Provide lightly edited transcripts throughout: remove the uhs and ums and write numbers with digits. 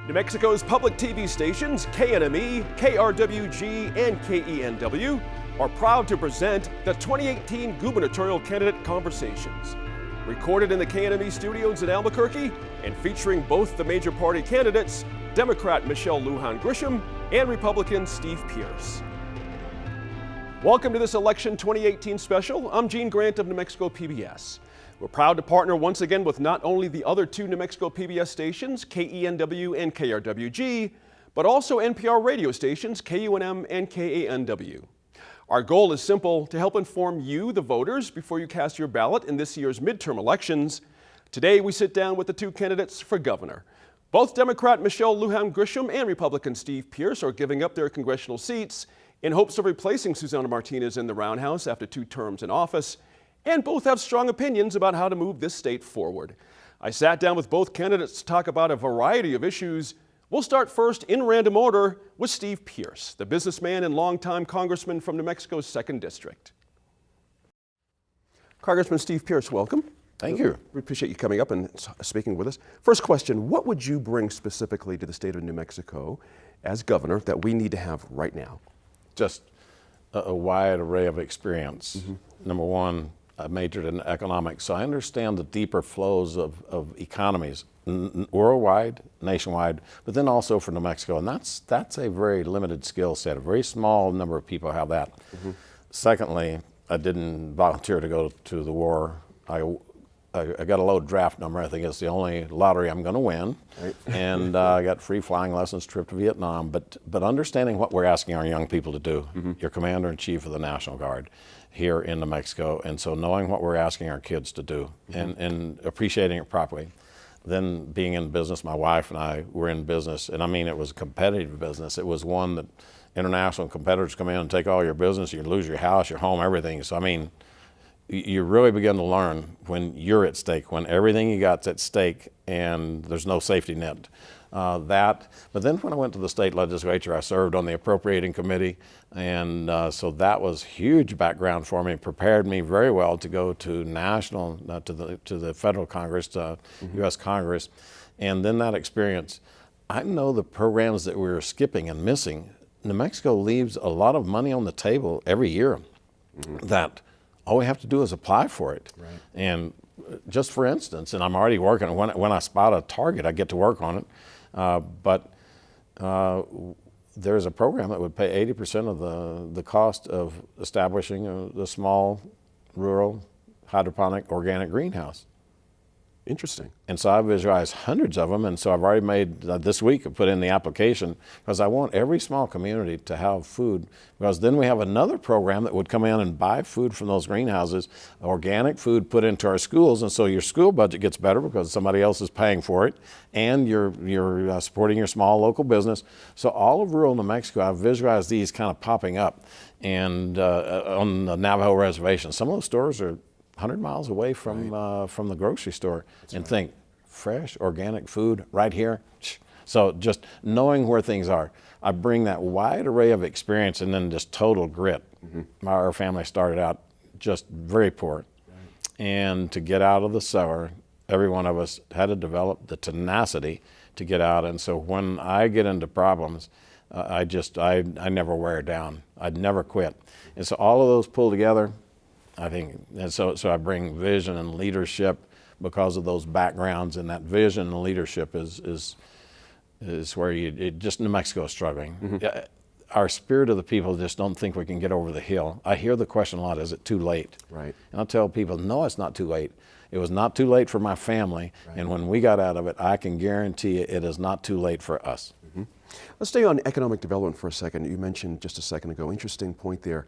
New Mexico's public TV stations, KNME, KRWG, and KENW, are proud to present the 2018 Gubernatorial Candidate Conversations. Recorded in the KNME studios in Albuquerque and featuring both the major party candidates, Democrat Michelle Lujan Grisham and Republican Steve Pearce. Welcome to this Election 2018 special. I'm Gene Grant of New Mexico PBS. We're proud to partner once again with not only the other two New Mexico PBS stations, KENW and KRWG, but also NPR radio stations, KUNM and KANW. Our goal is simple: to help inform you, the voters, before you cast your ballot in this year's midterm elections. Today we sit down with the two candidates for governor. Both Democrat Michelle Lujan Grisham and Republican Steve Pearce are giving up their congressional seats in hopes of replacing Susana Martinez in the roundhouse after 2 terms in office, and both have strong opinions about how to move this state forward. I sat down with both candidates to talk about a variety of issues. We'll start first in random order with Steve Pearce, the businessman and longtime congressman from New Mexico's 2nd District. Congressman Steve Pearce, welcome. Thank you. We appreciate you coming up and speaking with us. First question, what would you bring specifically to the state of New Mexico as governor that we need to have right now? Just a wide array of experience. Number one, I majored in economics, so I understand the deeper flows of economies worldwide, nationwide, but then also for New Mexico, and that's a very limited skill set. A very small number of people have that. Secondly, I didn't volunteer to go to the war. I got a low draft number. I think it's the only lottery I'm going to win. Right. And I got free flying lessons, trip to Vietnam. But understanding what we're asking our young people to do, you're Commander-in-Chief of the National Guard here in New Mexico, and so knowing what we're asking our kids to do and appreciating it properly. Then being in business, my wife and I were in business, and I mean it was a competitive business. It was one that international competitors come in and take all your business, you lose your house, your home, everything. So I mean, you really begin to learn when you're at stake, when everything you got's at stake and there's no safety net. But then when I went to the state legislature, I served on the appropriating committee, and so that was huge background for me. It prepared me very well to go to national, to the federal Congress, to U.S. Congress, and then that experience. I know the programs that we were skipping and missing. New Mexico leaves a lot of money on the table every year that all we have to do is apply for it. Right. And just for instance, and I'm already working on it, when I spot a target, I get to work on it. But there's a program that would pay 80% of the cost of establishing the small rural hydroponic organic greenhouse. Interesting. And so I visualized hundreds of them, and so I've already made, this week, I put in the application, because I want every small community to have food, because then we have another program that would come in and buy food from those greenhouses, organic food put into our schools, and so your school budget gets better because somebody else is paying for it, and you're supporting your small local business. So all of rural New Mexico, I've visualized these kind of popping up, and on the Navajo Reservation. Some of those stores are 100 miles away from the grocery store. That's and right. Think, fresh, organic food right here. So just knowing where things are. I bring that wide array of experience and then just total grit. Our family started out just very poor. Right. And to get out of the cellar, every one of us had to develop the tenacity to get out. And so when I get into problems, I never wear down. I'd never quit. And so all of those pull together, I think, and so I bring vision and leadership because of those backgrounds, and that vision and leadership is where New Mexico is struggling. Our spirit of the people just don't think we can get over the hill. I hear the question a lot, is it too late? Right. And I'll tell people, no, it's not too late. It was not too late for my family, and when we got out of it, I can guarantee you it is not too late for us. Let's stay on economic development for a second. You mentioned just a second ago, interesting point there.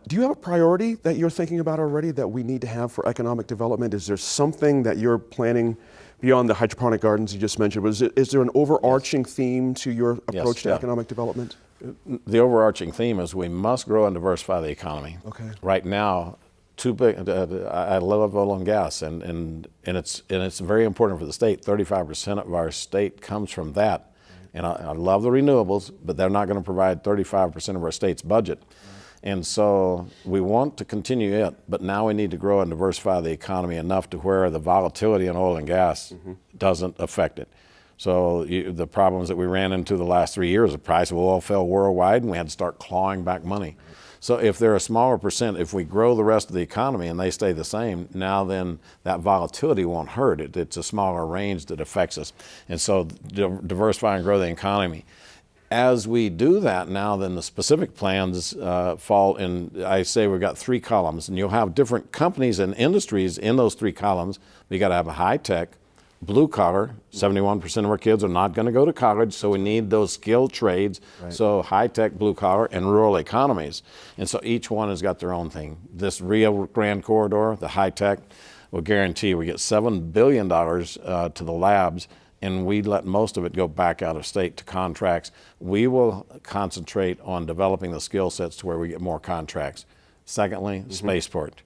Do you have a priority that you're thinking about already that we need to have for economic development? Is there something that you're planning beyond the hydroponic gardens you just mentioned? Is there an overarching theme to your approach to economic development? The overarching theme is we must grow and diversify the economy. Okay. Right now, too big. I love oil and gas, and it's very important for the state. 35% of our state comes from that, and I love the renewables, but they're not going to provide 35% of our state's budget. And so we want to continue it, but now we need to grow and diversify the economy enough to where the volatility in oil and gas doesn't affect it. So the problems that we ran into the last 3 years, the price of oil fell worldwide and we had to start clawing back money. So if they're a smaller percent, if we grow the rest of the economy and they stay the same, now then that volatility won't hurt. It's a smaller range that affects us. And so diversify and grow the economy. As we do that now, then the specific plans fall in, I say we've got 3 columns, and you'll have different companies and industries in those 3 columns. We got to have a high tech, blue collar. 71% of our kids are not going to go to college, so we need those skilled trades. Right. So high tech, blue collar, and rural economies. And so each one has got their own thing. This Rio Grande Corridor, the high tech, will guarantee we get $7 billion to the labs, and we let most of it go back out of state to contracts. We will concentrate on developing the skill sets to where we get more contracts. Secondly, spaceport.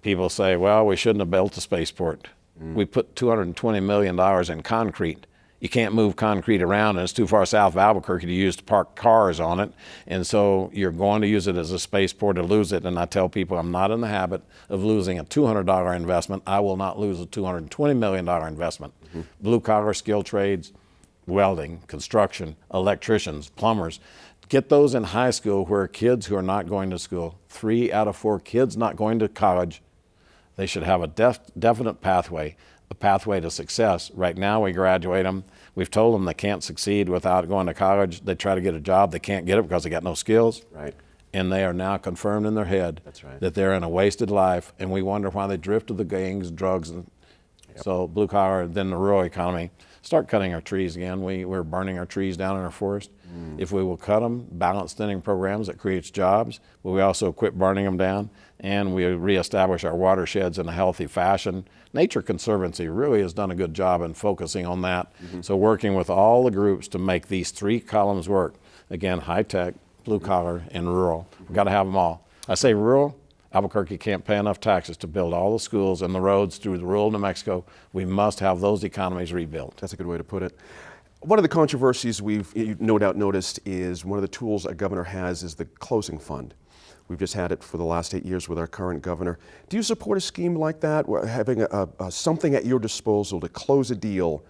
People say, well, we shouldn't have built a spaceport. We put $220 million in concrete. You can't move concrete around, and it's too far south of Albuquerque to use to park cars on it. And so you're going to use it as a spaceport to lose it. And I tell people I'm not in the habit of losing a $200 investment. I will not lose a $220 million investment. Blue collar skilled trades, welding, construction, electricians, plumbers. Get those in high school where kids who are not going to school, 3 out of 4 kids not going to college, they should have a definite pathway, a pathway to success. Right now we graduate them. We've told them they can't succeed without going to college. They try to get a job. They can't get it because they got no skills. Right. And they are now confirmed in their head that they're in a wasted life. And we wonder why they drift to the gangs, drugs. And so blue collar, then the rural economy. Start cutting our trees again. We're burning our trees down in our forest. If we will cut them, balanced thinning programs that creates jobs, but we also quit burning them down, and we reestablish our watersheds in a healthy fashion. Nature Conservancy really has done a good job in focusing on that. So working with all the groups to make these 3 columns work. Again, high tech, blue collar, and rural. We've got to have them all. I say rural, Albuquerque can't pay enough taxes to build all the schools and the roads through the rural New Mexico. We must have those economies rebuilt. That's a good way to put it. One of the controversies we've no doubt noticed is one of the tools a governor has is the closing fund. We've just had it for the last 8 years with our current governor. Do you support a scheme like that, having something at your disposal to close a deal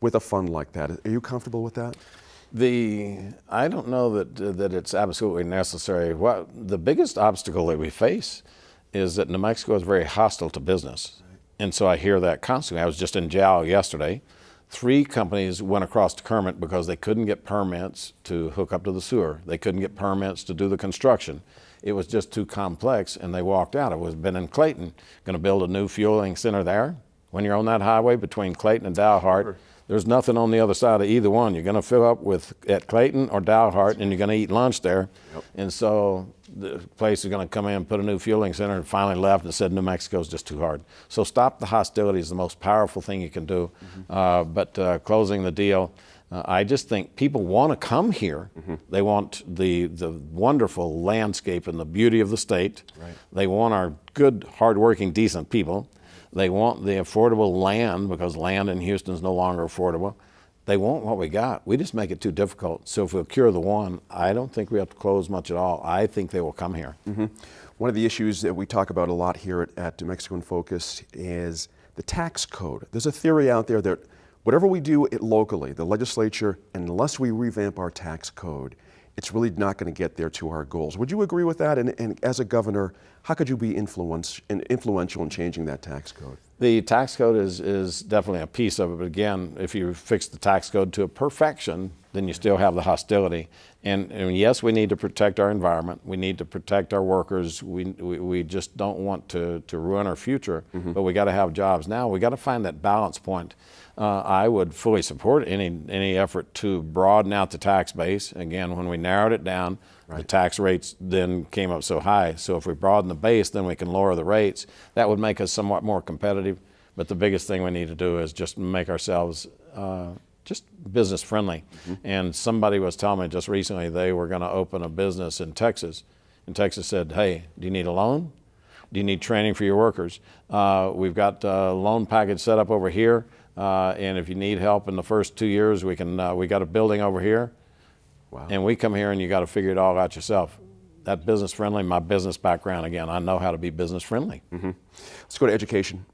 with a fund like that? Are you comfortable with that? I don't know that it's absolutely necessary. The biggest obstacle that we face is that New Mexico is very hostile to business. And so I hear that constantly. I was just in Jowell yesterday. 3 companies went across to Kermit because they couldn't get permits to hook up to the sewer. They couldn't get permits to do the construction. It was just too complex, and they walked out. It was been in Clayton, going to build a new fueling center there. When you're on that highway between Clayton and Dalhart, there's nothing on the other side of either one. You're going to fill up at Clayton or Dalhart, and you're going to eat lunch there. And so the place is going to come in and put a new fueling center, and finally left and said New Mexico's just too hard. So stop the hostility is the most powerful thing you can do. But closing the deal, I just think people want to come here. They want the wonderful landscape and the beauty of the state. They want our good, hardworking, decent people. They want the affordable land because land in Houston is no longer affordable. They want what we got. We just make it too difficult. So if we'll cure the one, I don't think we have to close much at all. I think they will come here. One of the issues that we talk about a lot here at New Mexico in Focus is the tax code. There's a theory out there that whatever we do locally, the legislature, unless we revamp our tax code, it's really not going to get there to our goals. Would you agree with that? And as a governor, how could you be influential in changing that tax code? The tax code is definitely a piece of it. But again, if you fix the tax code to a perfection, then you still have the hostility. And yes, we need to protect our environment. We need to protect our workers. We just don't want to ruin our future, but we got to have jobs now. We got to find that balance point. I would fully support any effort to broaden out the tax base. Again, when we narrowed it down, the tax rates then came up so high. So if we broaden the base, then we can lower the rates. That would make us somewhat more competitive. But the biggest thing we need to do is just make ourselves just business friendly. And somebody was telling me just recently they were going to open a business in Texas. And Texas said, hey, do you need a loan? Do you need training for your workers? We've got a loan package set up over here. And if you need help in the first 2 years, we got a building over here. Wow. And we come here and you got to figure it all out yourself. That business friendly, my business background, again, I know how to be business friendly. Let's go to education.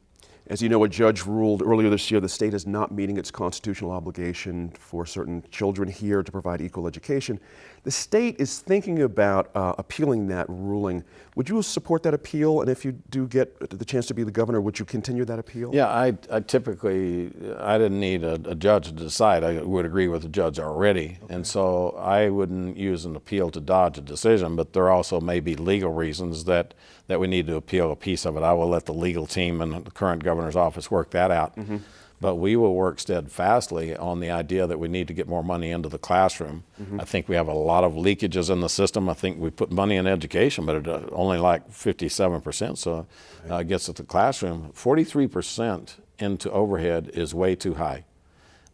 As you know, a judge ruled earlier this year the state is not meeting its constitutional obligation for certain children here to provide equal education. The state is thinking about appealing that ruling. Would you support that appeal? And if you do get the chance to be the governor, would you continue that appeal? Yeah, I typically, I didn't need a judge to decide. I would agree with the judge already. Okay. And so I wouldn't use an appeal to dodge a decision, but there also may be legal reasons that we need to appeal a piece of it. I will let the legal team and the current governor's office work that out. Mm-hmm. But we will work steadfastly on the idea that we need to get more money into the classroom. Mm-hmm. I think we have a lot of leakages in the system. I think we put money in education, but it only like 57%, so it gets at the classroom. 43% into overhead is way too high.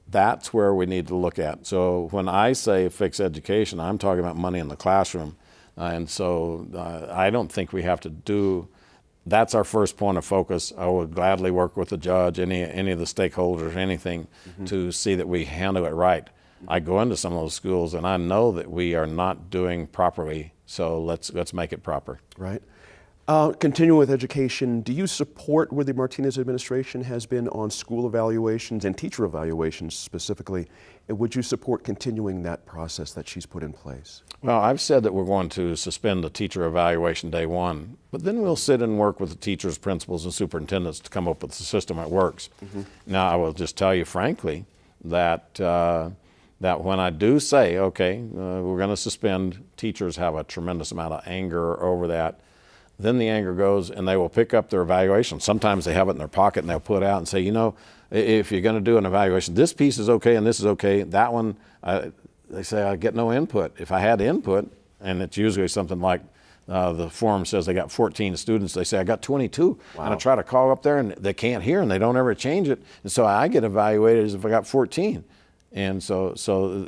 That's where we need to look at. So when I say fix education, I'm talking about money in the classroom. And so I don't think we have to do. That's our first point of focus. I would gladly work with the judge, any of the stakeholders, anything, mm-hmm. to see that we handle it right. I go into some of those schools and I know that we are not doing properly, so let's make it proper. Right. Continuing with education, do you support where the Martinez administration has been on school evaluations and teacher evaluations specifically? And would you support continuing that process that she's put in place? Well, I've said that we're going to suspend the teacher evaluation day one, but then we'll sit and work with the teachers, principals, and superintendents to come up with a system that works. Mm-hmm. Now, I will just tell you frankly that that when I do say, okay, we're going to suspend, teachers have a tremendous amount of anger over that. Then the anger goes and they will pick up their evaluation. Sometimes they have it in their pocket and they'll pull it out and say, you know, if you're going to do an evaluation, this piece is okay and this is okay. That one, they say I get no input. If I had input, and it's usually something like the form says they got 14 students, they say I got 22. Wow. And I try to call up there and they can't hear and they don't ever change it. And so I get evaluated as if I got 14. And so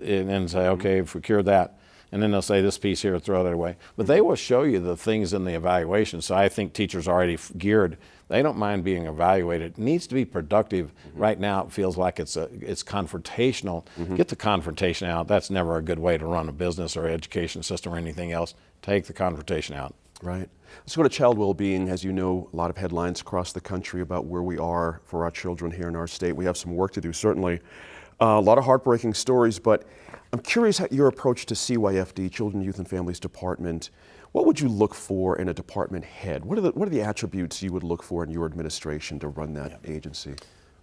and say, okay, if we cure that. And then they'll say this piece here, throw that away. But they will show you the things in the evaluation. So I think teachers are already geared. They don't mind being evaluated. It needs to be productive. Mm-hmm. Right now it feels like it's confrontational. Mm-hmm. Get the confrontation out. That's never a good way to run a business or education system or anything else. Take the confrontation out. Right. Let's go to child well-being. As you know, a lot of headlines across the country about where we are for our children here in our state. We have some work to do, certainly. A lot of heartbreaking stories, but I'm curious how your approach to CYFD, Children, Youth, and Families Department. What would you look for in a department head? What are the attributes you would look for in your administration to run that agency?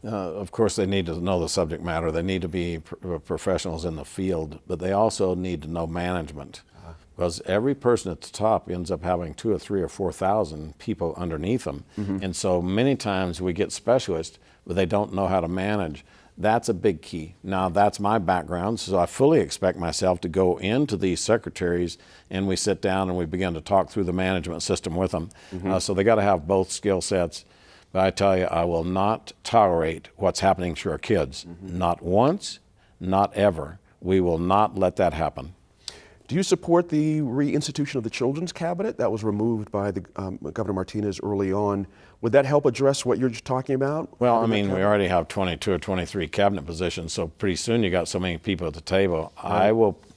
Of course, they need to know the subject matter. They need to be professionals in the field, but they also need to know management. Because every person at the top ends up having 2,000 or 3,000 or 4,000 people underneath them. Mm-hmm. And so many times we get specialists, but they don't know how to manage. That's a big key. Now, that's my background, so I fully expect myself to go into these secretaries and we sit down and we begin to talk through the management system with them. Mm-hmm. So they got to have both skill sets. But I tell you, I will not tolerate what's happening to our kids. Mm-hmm. Not once, not ever. We will not let that happen. Do you support the reinstitution of the Children's Cabinet that was removed by the Governor Martinez early on? Would that help address what you're talking about? Well, I mean, we already have 22 or 23 cabinet positions, so pretty soon you got so many people at the table. Right.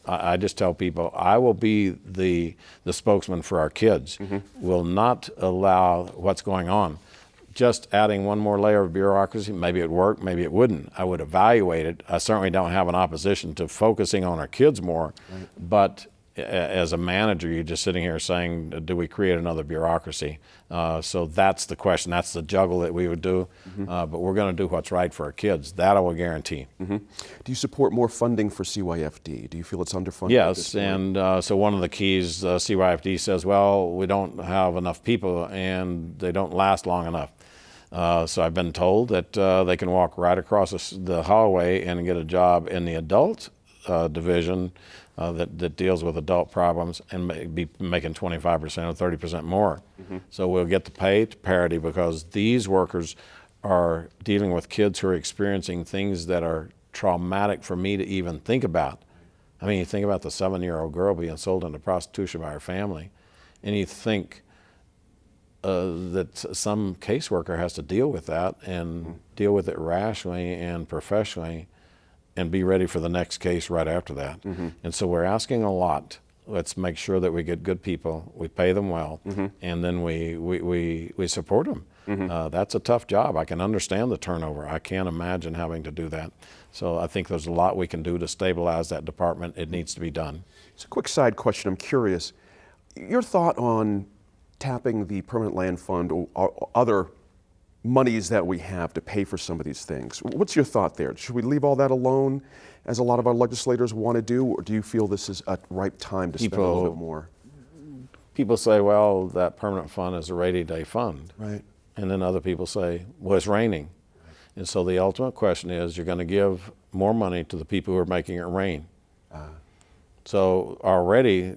I just tell people, I will be the spokesman for our kids. Mm-hmm. Will not allow what's going on. Just adding one more layer of bureaucracy, maybe it worked, maybe it wouldn't. I would evaluate it. I certainly don't have an opposition to focusing on our kids more, right. But as a manager, you're just sitting here saying, do we create another bureaucracy? So that's the question. That's the juggle that we would do. Mm-hmm. But we're going to do what's right for our kids. That I will guarantee. Mm-hmm. Do you support more funding for CYFD? Do you feel it's underfunded? Yes, and so one of the keys, CYFD says, well, we don't have enough people and they don't last long enough. So I've been told that they can walk right across the hallway and get a job in the adult division that deals with adult problems and be making 25% or 30% more. Mm-hmm. So we'll get the pay to parity because these workers are dealing with kids who are experiencing things that are traumatic for me to even think about. I mean, you think about the 7-year-old girl being sold into prostitution by her family, and you think that some caseworker has to deal with that and mm-hmm. deal with it rationally and professionally and be ready for the next case right after that. Mm-hmm. And so we're asking a lot let's make sure that we get good people, we pay them well, and then we support them. That's a tough job. I can understand the turnover. I can't imagine having to do that. So I think there's a lot we can do to stabilize that department. It needs to be done. It's a quick side question. I'm curious, your thought on tapping the permanent land fund or other monies that we have to pay for some of these things. What's your thought there? Should we leave all that alone, as a lot of our legislators want to do, or do you feel this is a ripe time to spend a little bit more? People say, well, that permanent fund is a rainy day fund. Right. And then other people say, well, it's raining. And so the ultimate question is, you're going to give more money to the people who are making it rain. So already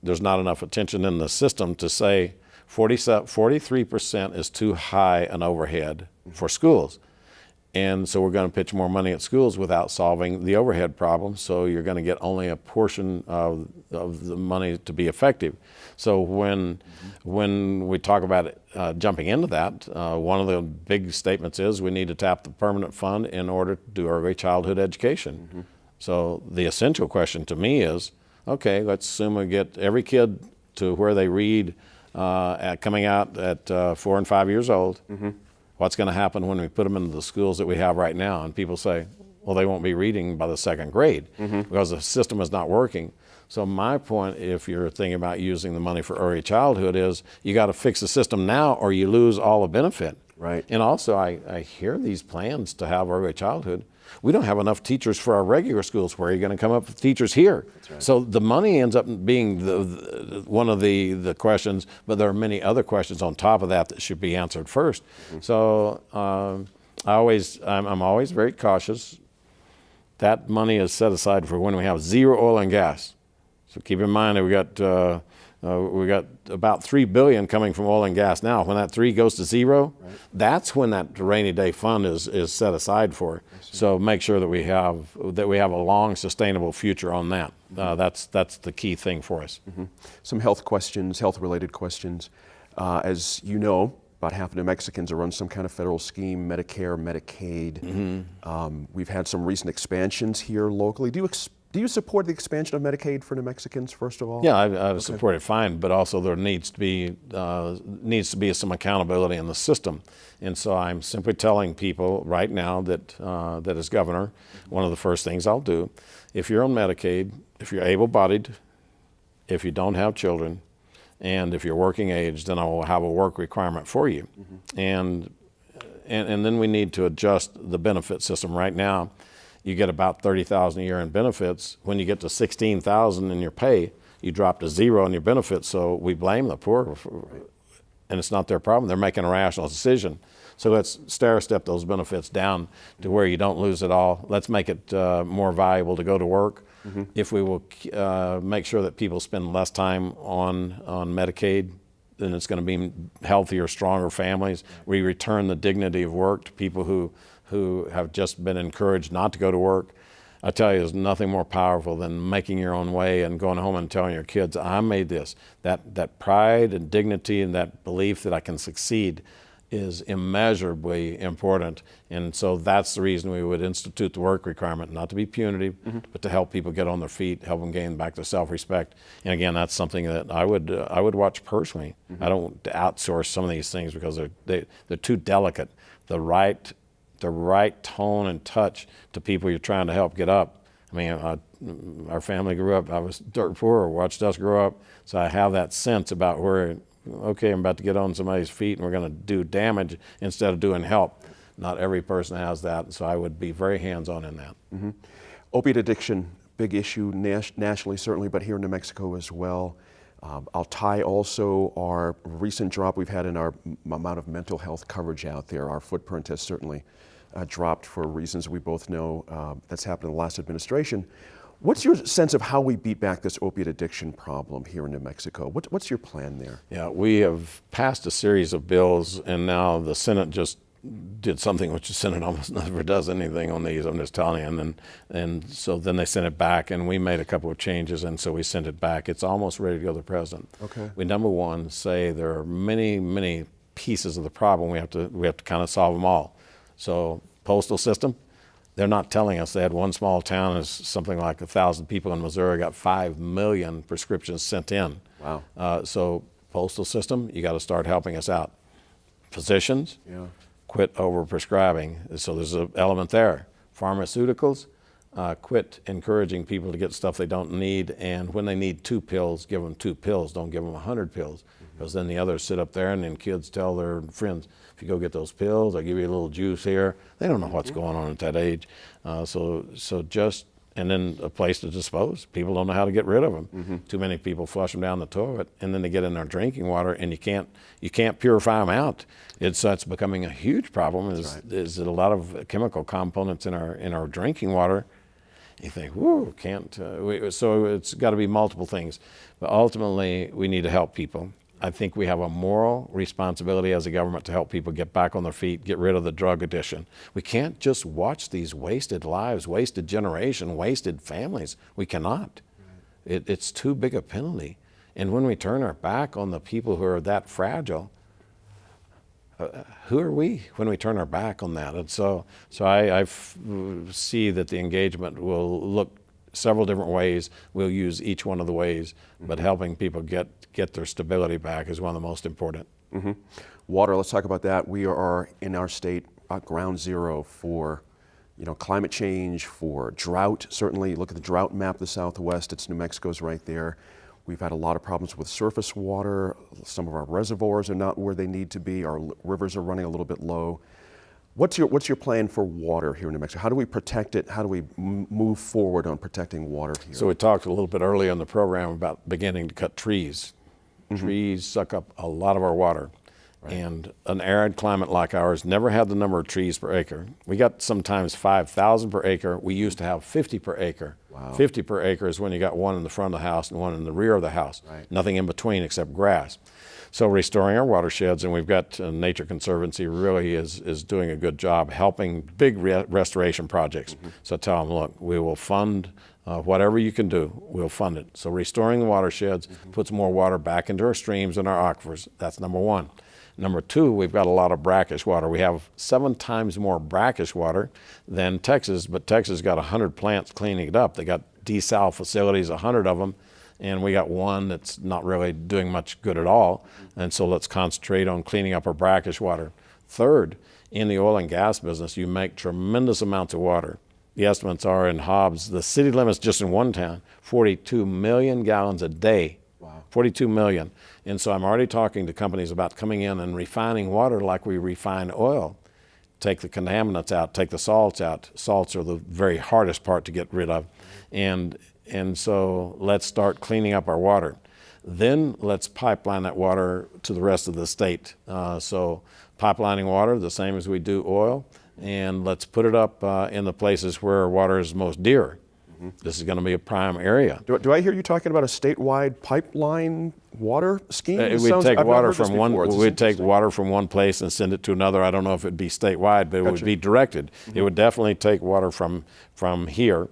there's not enough attention in the system to say 43% is too high an overhead for schools. And so we're going to pitch more money at schools without solving the overhead problem. So you're going to get only a portion of the money to be effective. So when we talk about jumping into that, one of the big statements is we need to tap the permanent fund in order to do early childhood education. So the essential question to me is, okay, let's assume we get every kid to where they read coming out at 4 and 5 years old. What's going to happen when we put them into the schools that we have right now? And people say, well, they won't be reading by the second grade because the system is not working. So my point, if you're thinking about using the money for early childhood, is you got to fix the system now or you lose all the benefit. Right. And also, I hear these plans to have early childhood. We don't have enough teachers for our regular schools. Where are you going to come up with teachers here? That's right. So the money ends up being one of the questions, but there are many other questions on top of that should be answered first. So I'm always very cautious. That money is set aside for when we have zero oil and gas. So keep in mind that we got about $3 billion coming from oil and gas now. When that 3 goes to zero, that's when that rainy day fund is set aside for. So make sure that we have a long, sustainable future on that. That's the key thing for us. Some health questions, health-related questions. As you know, about half of New Mexicans are on some kind of federal scheme, Medicare, Medicaid. We've had some recent expansions here locally. Do you support the expansion of Medicaid for New Mexicans, first of all? Yeah, I support it fine, but also there needs to be some accountability in the system. And so I'm simply telling people right now that as governor, one of the first things I'll do, if you're on Medicaid, if you're able-bodied, if you don't have children, and if you're working age, then I will have a work requirement for you. And then we need to adjust the benefit system. Right now, you get about $30,000 a year in benefits. When you get to $16,000 in your pay, you drop to zero in your benefits. So we blame the poor, and it's not their problem. They're making a rational decision. So let's stair-step those benefits down to where you don't lose it all. Let's make it more valuable to go to work. If we will make sure that people spend less time on Medicaid, then it's going to be healthier, stronger families. We return the dignity of work to people who have just been encouraged not to go to work. I tell you, there's nothing more powerful than making your own way and going home and telling your kids, I made this. That pride and dignity and that belief that I can succeed is immeasurably important. And so that's the reason we would institute the work requirement, not to be punitive, but to help people get on their feet, help them gain back their self-respect. And again, that's something that I would watch personally. I don't outsource some of these things because they're too delicate. The right tone and touch to people you're trying to help get up. I mean, our family grew up, I was dirt poor, watched us grow up, so I have that sense about where, okay, I'm about to get on somebody's feet and we're going to do damage instead of doing help. Not every person has that, so I would be very hands-on in that. Opiate addiction, big issue nationally certainly, but here in New Mexico as well. I'll tie also our recent drop we've had in our amount of mental health coverage out there. Our footprint has certainly dropped for reasons we both know that's happened in the last administration. What's your sense of how we beat back this opiate addiction problem here in New Mexico? What's your plan there? Yeah, we have passed a series of bills, and now the Senate just did something which the Senate almost never does anything on these, I'm just telling you. And so then they sent it back, and we made a couple of changes, and so we sent it back. It's almost ready to go to the president. Okay. We, number one, say there are many, many pieces of the problem. We have to kind of solve them all. So postal system, They're not telling us. They had one small town, is something like 1,000 people in Missouri, got 5 million prescriptions sent in. Wow. So postal system, you got to start helping us out. Physicians, quit over-prescribing. So there's an element there. Pharmaceuticals, quit encouraging people to get stuff they don't need, and when they need 2 pills, give them 2 pills. Don't give them 100 pills, because then the others sit up there and then kids tell their friends, if you go get those pills, I'll give you a little juice here. They don't know what's going on at that age. And then a place to dispose. People don't know how to get rid of them. Too many people flush them down the toilet, and then they get in their drinking water, and you can't purify them out. It's becoming a huge problem. Is that a lot of chemical components in our drinking water? You think, whoo, can't. So it's got to be multiple things, but ultimately we need to help people. I think we have a moral responsibility as a government to help people get back on their feet, get rid of the drug addiction. We can't just watch these wasted lives, wasted generation, wasted families. We cannot. It's too big a penalty. And when we turn our back on the people who are that fragile, who are we when we turn our back on that? And so I see that the engagement will look several different ways. We'll use each one of the ways, but helping people get their stability back is one of the most important. Water, let's talk about that. We are in our state at ground zero for climate change, for drought. Certainly, look at the drought map of the Southwest. It's New Mexico's right there. We've had a lot of problems with surface water. Some of our reservoirs are not where they need to be. Our rivers are running a little bit low. What's your plan for water here in New Mexico? How do we protect it? How do we move forward on protecting water here? So we talked a little bit earlier in the program about beginning to cut trees. Trees suck up a lot of our water. And an arid climate like ours never had the number of trees per acre. We got sometimes 5,000 per acre. We used to have 50 per acre. Wow. 50 per acre is when you got one in the front of the house and one in the rear of the house. Nothing in between except grass. So restoring our watersheds, and we've got Nature Conservancy really is doing a good job helping big restoration projects. So tell them, look, we will fund whatever you can do, we'll fund it. So restoring the watersheds puts more water back into our streams and our aquifers. That's number one. Number two, we've got a lot of brackish water. We have 7 times more brackish water than Texas, but Texas got 100 plants cleaning it up. They got desal facilities, 100 of them, and we got one that's not really doing much good at all. And so let's concentrate on cleaning up our brackish water. Third, in the oil and gas business, you make tremendous amounts of water. The estimates are in Hobbs, the city limits just in one town, 42 million gallons a day. Wow. 42 million. And so I'm already talking to companies about coming in and refining water like we refine oil. Take the contaminants out, take the salts out. Salts are the very hardest part to get rid of. And so let's start cleaning up our water. Then let's pipeline that water to the rest of the state. So pipelining water, the same as we do oil, and let's put it up in the places where water is most dear. This is going to be a prime area. Do I hear you talking about a statewide pipeline water scheme? We'd take water from one. We'd take water from one place and send it to another. I don't know if it'd be statewide, but it would be directed. It would definitely take water from here.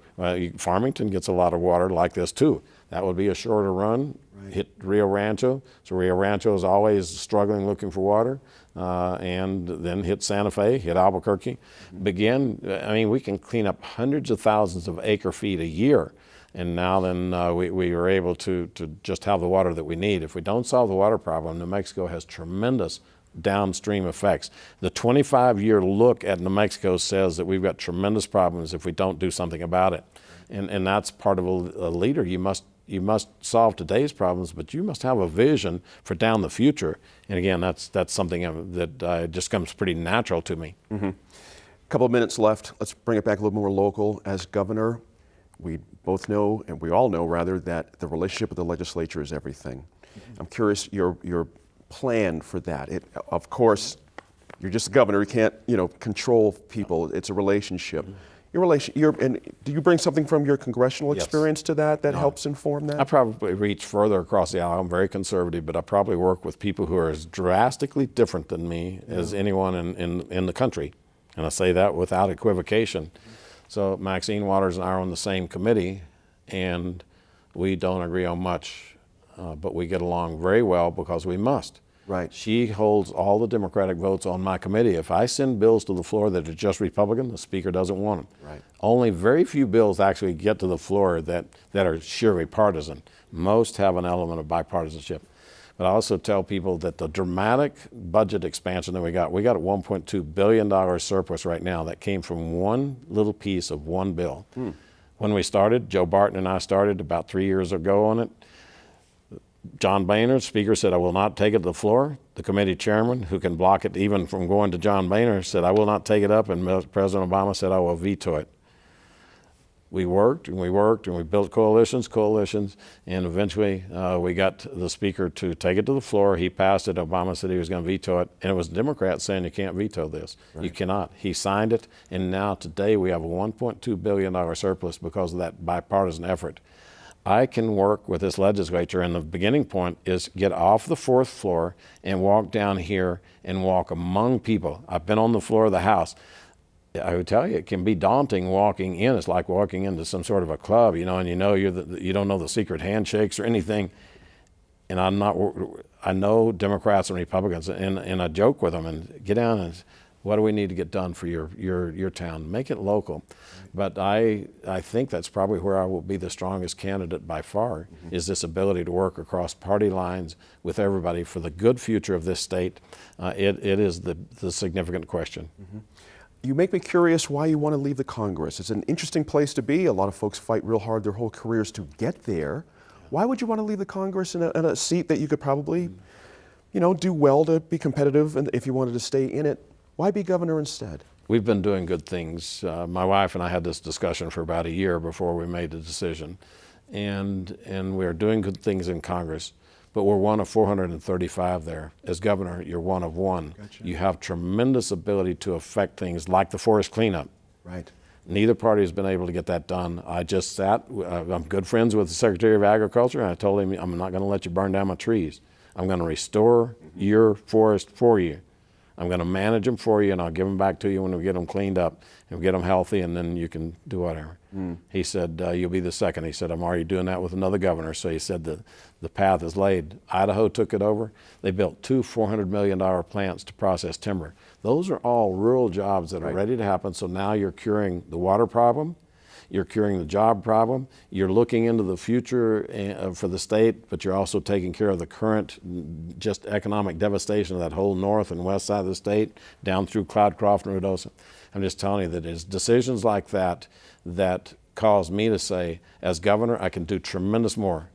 Farmington gets a lot of water like this too. That would be a shorter run. Hit Rio Rancho. So Rio Rancho is always struggling looking for water. And then hit Santa Fe, hit Albuquerque. We can clean up hundreds of thousands of acre feet a year. And now we are able to just have the water that we need. If we don't solve the water problem, New Mexico has tremendous downstream effects. The 25-year look at New Mexico says that we've got tremendous problems if we don't do something about it. And that's part of a leader. You must solve today's problems, but you must have a vision for down the future. And again, that's something that just comes pretty natural to me. A couple of minutes left. Let's bring it back a little more local. As governor, we both know, and we all know rather, that the relationship with the legislature is everything. I'm curious your plan for that. Of course, you're just a governor. You can't control people. It's a relationship. And do you bring something from your congressional experience to that helps inform that? I probably reach further across the aisle. I'm very conservative, but I probably work with people who are as drastically different than me as anyone in the country. And I say that without equivocation. So Maxine Waters and I are on the same committee, and we don't agree on much, but we get along very well because we must. Right. She holds all the Democratic votes on my committee. If I send bills to the floor that are just Republican, the Speaker doesn't want them. Right. Only very few bills actually get to the floor that are surely partisan. Most have an element of bipartisanship. But I also tell people that the dramatic budget expansion that we got a $1.2 billion surplus right now that came from one little piece of one bill. When we started, Joe Barton and I started about 3 years ago on it. John Boehner, Speaker, said, I will not take it to the floor. The committee chairman, who can block it even from going to John Boehner, said, I will not take it up, and President Obama said, I will veto it. We worked and we worked and we built coalitions, and eventually we got the Speaker to take it to the floor. He passed it. Obama said he was going to veto it, and it was Democrats saying you can't veto this. Right. You cannot. He signed it, and now today we have a $1.2 billion surplus because of that bipartisan effort. I can work with this legislature, and the beginning point is get off the fourth floor and walk down here and walk among people. I've been on the floor of the House. I would tell you, it can be daunting walking in. It's like walking into some sort of a club, and you don't know the secret handshakes or anything. And I know Democrats and Republicans, and I joke with them and get down and, what do we need to get done for your town? Make it local. But I think that's probably where I will be the strongest candidate by far, is this ability to work across party lines with everybody for the good future of this state. It is the significant question. You make me curious why you want to leave the Congress. It's an interesting place to be. A lot of folks fight real hard their whole careers to get there. Why would you want to leave the Congress in a seat that you could probably, do well to be competitive, and if you wanted to stay in it? Why be governor instead? We've been doing good things. My wife and I had this discussion for about a year before we made the decision. And we're doing good things in Congress, but we're one of 435 there. As governor, you're one of one. Gotcha. You have tremendous ability to affect things like the forest cleanup. Right. Neither party has been able to get that done. I just sat, I'm good friends with the Secretary of Agriculture, and I told him, I'm not going to let you burn down my trees. I'm going to restore your forest for you. I'm going to manage them for you, and I'll give them back to you when we get them cleaned up and we get them healthy, and then you can do whatever. He said, you'll be the second. He said, I'm already doing that with another governor. So he said the path is laid. Idaho took it over. They built two $400 million plants to process timber. Those are all rural jobs that are ready to happen. So now you're curing the water problem. You're curing the job problem. You're looking into the future for the state, but you're also taking care of the current just economic devastation of that whole north and west side of the state, down through Cloudcroft and Ruidoso. I'm just telling you that it's decisions like that that cause me to say, as governor, I can do tremendous more.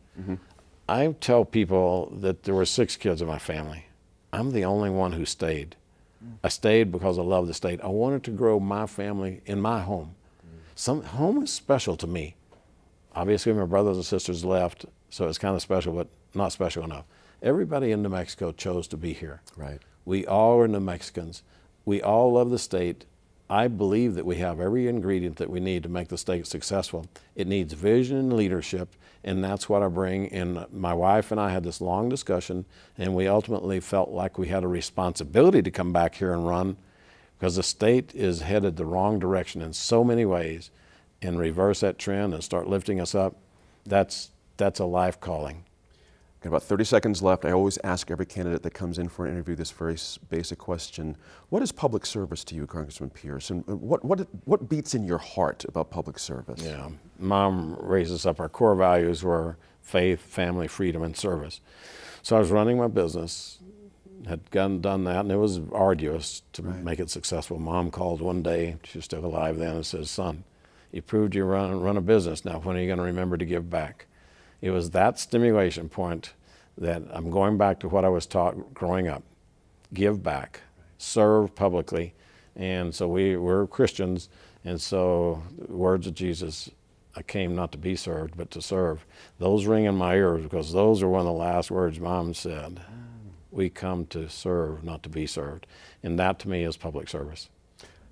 I tell people that there were 6 kids in my family. I'm the only one who stayed. I stayed because I love the state. I wanted to grow my family in my home. Home is special to me. Obviously, my brothers and sisters left, so it's kind of special, but not special enough. Everybody in New Mexico chose to be here. Right. We all are New Mexicans. We all love the state. I believe that we have every ingredient that we need to make the state successful. It needs vision and leadership, and that's what I bring. And my wife and I had this long discussion, and we ultimately felt like we had a responsibility to come back here and run, because the state is headed the wrong direction in so many ways, and reverse that trend and start lifting us up. That's a life calling. Got about 30 seconds left. I always ask every candidate that comes in for an interview this very basic question. What is public service to you, Congressman Pierce? And what beats in your heart about public service? Yeah, Mom raised us up. Our core values were faith, family, freedom, and service. So I was running my business, had done that, and it was arduous to make it successful. Mom called one day, she was still alive then, and says, son, you proved you run a business. Now, when are you going to remember to give back? It was that stimulation point that I'm going back to what I was taught growing up. Give back, serve publicly. And so we're Christians, and so the words of Jesus, I came not to be served, but to serve. Those ring in my ears because those are one of the last words Mom said. We come to serve, not to be served. And that to me is public service.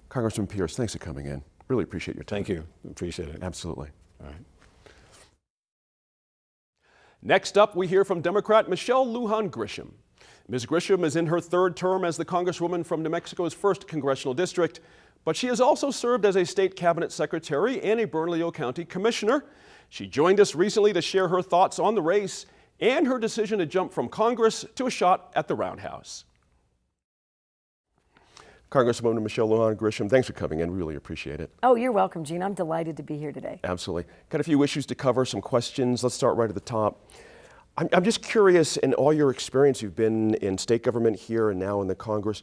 Congressman Pierce, thanks for coming in. Really appreciate your time. Thank you. Appreciate it. Absolutely. All right. Next up, we hear from Democrat Michelle Lujan Grisham. Ms. Grisham is in her 3rd term as the Congresswoman from New Mexico's 1st Congressional District, but she has also served as a State Cabinet Secretary and a Bernalillo County Commissioner. She joined us recently to share her thoughts on the race and her decision to jump from Congress to a shot at the Roundhouse. Congresswoman Michelle Lujan Grisham, thanks for coming in. Really appreciate it. Oh, you're welcome, Gene. I'm delighted to be here today. Absolutely. Got a few issues to cover, some questions. Let's start right at the top. I'm just curious, in all your experience, you've been in state government here and now in the Congress,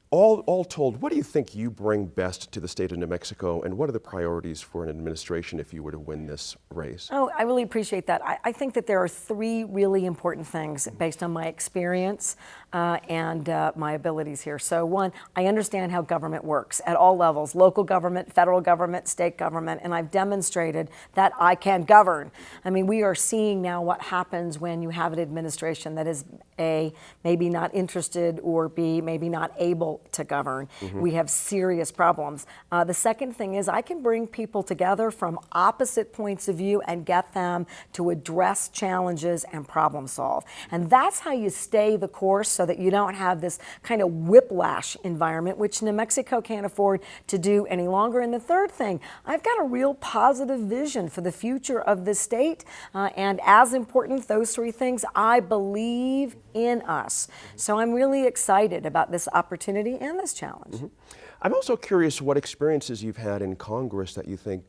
all told, what do you think you bring best to the state of New Mexico, and what are the priorities for an administration if you were to win this race? Oh, I really appreciate that. I think that there are three really important things based on my experience and my abilities here. So one, I understand how government works at all levels, local government, federal government, state government, and I've demonstrated that I can govern. I mean, we are seeing now what happens when you have an administration that is A, maybe not interested, or B, maybe not able to govern. We have serious problems. The second thing is I can bring people together from opposite points of view and get them to address challenges and problem solve. And that's how you stay the course so that you don't have this kind of whiplash environment, which New Mexico can't afford to do any longer. And the third thing, I've got a real positive vision for the future of the state. And as important, those three things, I believe in us. So I'm really excited about this opportunity and this challenge. I'm also curious what experiences you've had in Congress that you think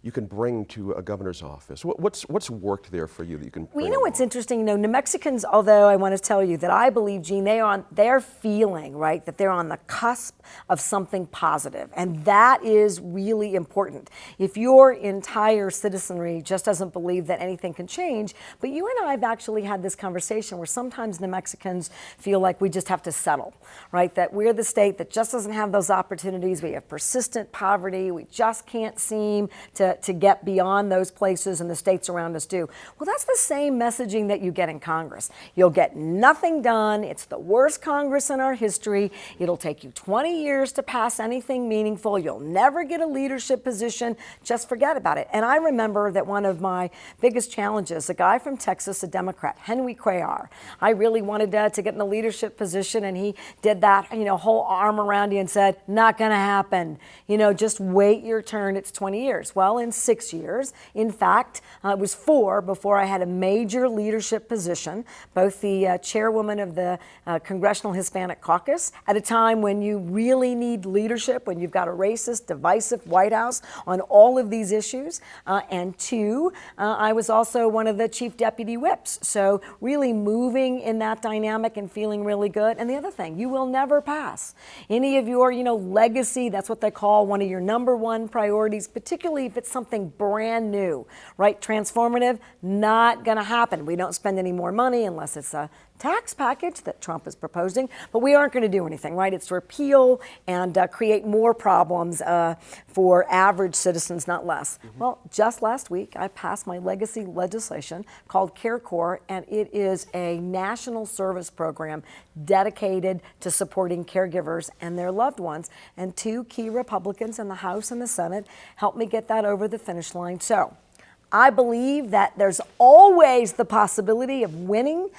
you can bring to a governor's office. What's worked there for you that you can bring? Well, you know what's interesting? You know, New Mexicans, although I want to tell you that I believe, Gene, they're feeling, right, that they're on the cusp of something positive. And that is really important. If your entire citizenry just doesn't believe that anything can change, but you and I have actually had this conversation where sometimes New Mexicans feel like we just have to settle, right? That we're the state that just doesn't have those opportunities. We have persistent poverty. We just can't seem to get beyond those places, and the states around us do. Well, that's the same messaging that you get in Congress. You'll get nothing done. It's the worst Congress in our history. It'll take you 20 years to pass anything meaningful. You'll never get a leadership position. Just forget about it. And I remember that one of my biggest challenges, a guy from Texas, a Democrat, Henry Cuellar, I really wanted to get in the leadership position, and he did that, you know, whole arm around you and said, not going to happen. You know, just wait your turn. It's 20 years. Well, in 6 years, in fact, it was 4 before I had a major leadership position, both the chairwoman of the Congressional Hispanic Caucus at a time when you really need leadership, when you've got a racist, divisive White House on all of these issues, and 2, I was also one of the chief deputy whips. So really moving in that dynamic and feeling really good. And the other thing, you will never pass any of your, you know, legacy. That's what they call one of your number one priorities, particularly if it's something brand new, right? Transformative, not going to happen. We don't spend any more money unless it's a tax package that Trump is proposing, but we aren't going to do anything, right? It's to repeal and create more problems for average citizens, not less. Well, just last week, I passed my legacy legislation called CareCorps, and it is a national service program dedicated to supporting caregivers and their loved ones. And 2 key Republicans in the House and the Senate helped me get that over the finish line. So I believe that there's always the possibility of winning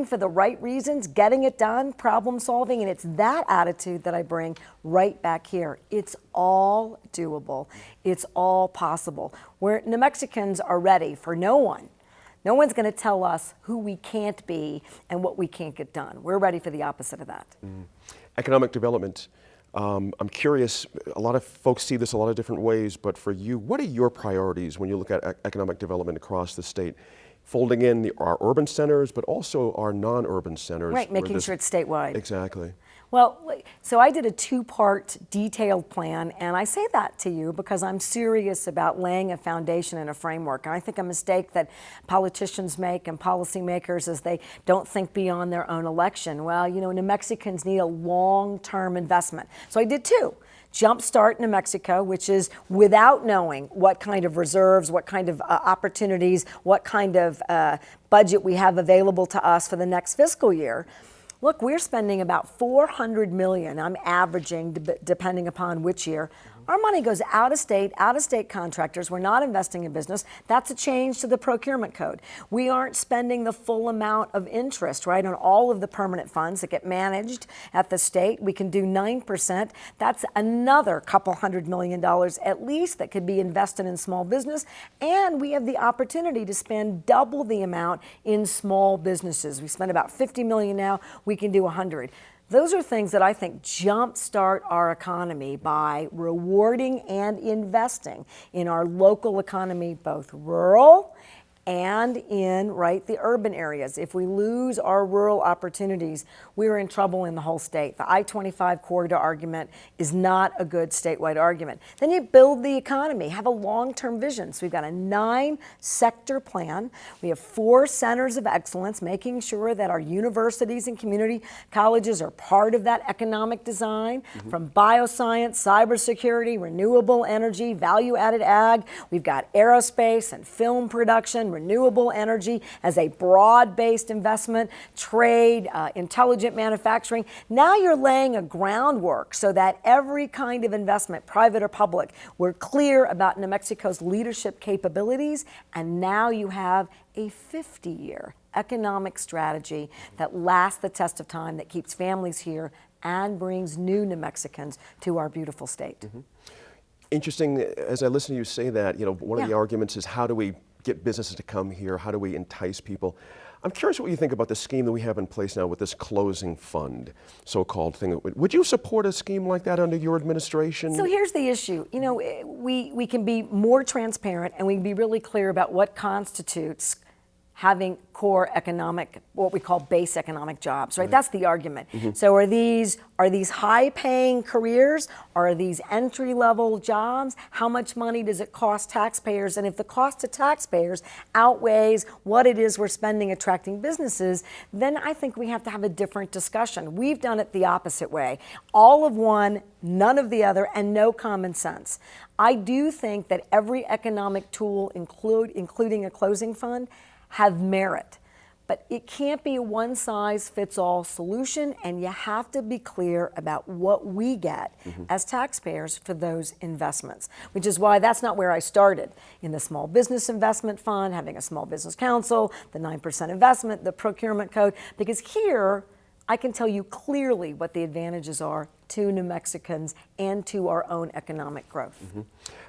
for the right reasons, getting it done, problem solving, and it's that attitude that I bring right back here. It's all doable. It's all possible. Where New Mexicans are ready for no one. No one's going to tell us who we can't be and what we can't get done. We're ready for the opposite of that. Economic development. I'm curious, a lot of folks see this a lot of different ways, but for you, what are your priorities when you look at economic development across the state? Folding in our urban centers, but also our non-urban centers. Right, making sure it's statewide. Exactly. Well, so I did a 2-part detailed plan, and I say that to you because I'm serious about laying a foundation and a framework. And I think a mistake that politicians make and policymakers is they don't think beyond their own election. Well, you know, New Mexicans need a long-term investment. So I did 2. Jumpstart New Mexico, which is without knowing what kind of reserves, what kind of opportunities, what kind of budget we have available to us for the next fiscal year. Look, we're spending about $400 million, I'm averaging, depending upon which year, Our money goes out of state contractors. We're not investing in business. That's a change to the procurement code. We aren't spending the full amount of interest, right, on all of the permanent funds that get managed at the state. We can do 9%. That's another couple $100 million at least that could be invested in small business. And we have the opportunity to spend double the amount in small businesses. We spend about $50 million now. We can do 100. Those are things that I think jumpstart our economy by rewarding and investing in our local economy, both rural and in, right, the urban areas. If we lose our rural opportunities, we're in trouble in the whole state. The I-25 corridor argument is not a good statewide argument. Then you build the economy, have a long-term vision. So we've got a 9-sector plan. We have 4 centers of excellence, making sure that our universities and community colleges are part of that economic design, from bioscience, cybersecurity, renewable energy, value-added ag. We've got aerospace and film production, renewable energy as a broad-based investment, trade, intelligent manufacturing. Now you're laying a groundwork so that every kind of investment, private or public, we're clear about New Mexico's leadership capabilities, and now you have a 50-year economic strategy that lasts the test of time, that keeps families here and brings new New Mexicans to our beautiful state. Interesting, as I listen to you say that, one of the arguments is, how do we get businesses to come here? How do we entice people? I'm curious what you think about the scheme that we have in place now with this closing fund, so-called thing. Would you support a scheme like that under your administration? So here's the issue. We can be more transparent, and we can be really clear about what constitutes having core economic, what we call base economic jobs, right? That's the argument. So are these high-paying careers? Are these entry-level jobs? How much money does it cost taxpayers? And if the cost to taxpayers outweighs what it is we're spending attracting businesses, then I think we have to have a different discussion. We've done it the opposite way. All of one, none of the other, and no common sense. I do think that every economic tool, including a closing fund, have merit. But it can't be a one-size-fits-all solution, and you have to be clear about what we get as taxpayers for those investments, which is why that's not where I started. In the Small Business Investment Fund, having a Small Business Council, the 9% investment, the procurement code, because here I can tell you clearly what the advantages are to New Mexicans and to our own economic growth.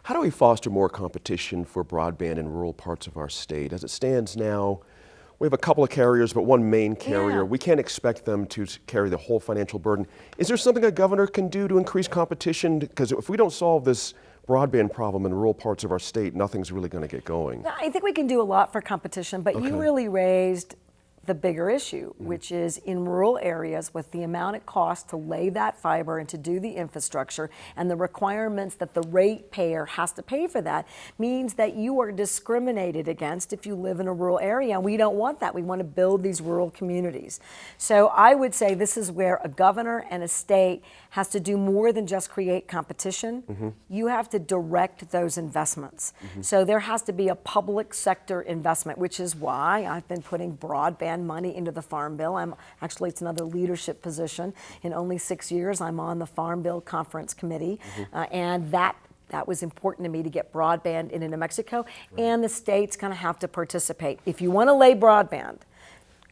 How do we foster more competition for broadband in rural parts of our state? As it stands now, we have a couple of carriers, but one main carrier. Yeah. We can't expect them to carry the whole financial burden. Is there something a governor can do to increase competition? Because if we don't solve this broadband problem in rural parts of our state, nothing's really going to get going. I think we can do a lot for competition, but you really raised the bigger issue, which is in rural areas, with the amount it costs to lay that fiber and to do the infrastructure, and the requirements that the ratepayer has to pay for that, means that you are discriminated against if you live in a rural area. And we don't want that. We want to build these rural communities. So I would say this is where a governor and a state has to do more than just create competition. You have to direct those investments. So there has to be a public sector investment, which is why I've been putting broadband money into the Farm Bill. It's another leadership position. In only 6 years, I'm on the Farm Bill Conference Committee, and that was important to me to get broadband into New Mexico, and the state's going to have to participate. If you want to lay broadband,